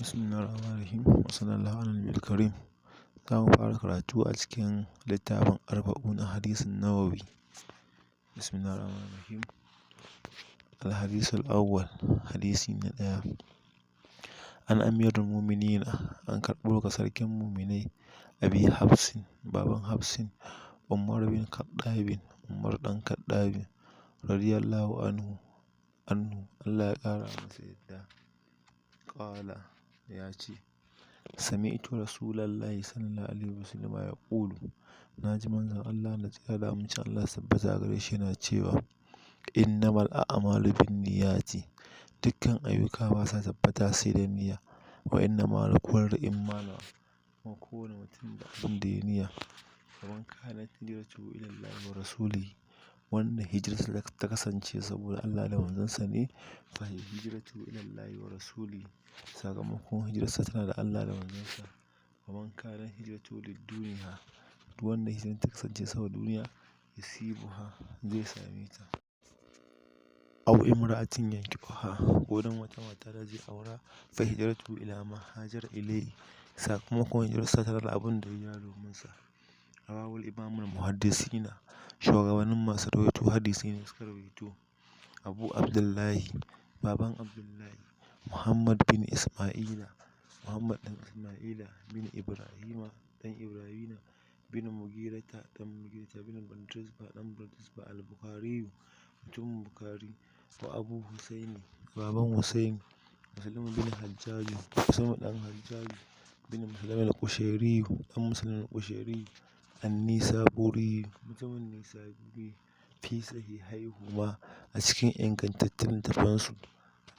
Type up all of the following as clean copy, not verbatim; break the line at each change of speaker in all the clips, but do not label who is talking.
Bismillahirrahmanirrahim. Wa sallallahu ala nabiyil karim. Za mu fara karatu a cikin littafin arba'una hadisin Nawawi. Bismillahirrahmanirrahim. Al-hadisul awwal, hadisi na ɗaya. An amirul mu'minina, an karɓo ga sarkin mu'minai, Abi Hafsin, baban Hafsin, Umar bin Khattabin, Umar ɗan Khattabin, radiyallahu anhu, Allah ya ƙara masa yadda. Ƙala ya ce, Sami'tu Rasulallahi sallallahu alaihi wasallam ya ƙulu, na ji manzon Allah da tsira da amincin Allah tabbata gare shi yana cewa, innamal a'malu binniyati, dukkan ayyuka ba sa tabbata sai da niyya, wa innamal likulli imrin ma nawa, kuma kowane mutum da abin da ya niyya. Faman kanat hijratuhu ila Allah wa rasulihi, wanda hijirarsa ta kasance saboda Allah da manzonsa ne, fa hijratuhu ila Allah wa rasulihi, sakamakon hijirarsa tana da Allah da manzonsa. Faman kanat hijratuhu lid-dunya, duk wanda hijirarsa ta kasance saboda duniya, yusibuha, zai same ta. Aw imra'atin yankihuha, ko dan wata mata da zai aura, fa hijratuhu ila ma hajara ilayhi, sakamakon hijirarsa tana da abin da ya hijira domin sa. Rawahul imamul muhaddisina, shugabannin masu rawaito hadisi ne suka rawaito. Abu Abdullahi, baban Abdullahi, Muhammad bin Isma'ila, Muhammad ɗan Isma'ila, bin Ibrahima, ɗan Ibrahima, bin Mugirata, ɗan Mugirata, bin Bardizbah, ɗan Bardizbah al-Bukhari, mutumin Bukhari. Wa Abu Husaini, baban Husaini, Muslim bin Hajjaju, Muslim ɗan Hajjaju, bin Muslim al-Qushayri, ɗan Muslim al-Qushayri, an-Nisaburi, mutumin Nisaburi. Fi sahihaihuma, a cikin ingantattun littafansu.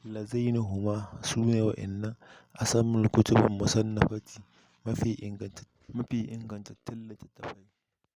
Lazainihuma, su ne wa'innan asammul kutubul musannafati, mafi ingantattun littattafai.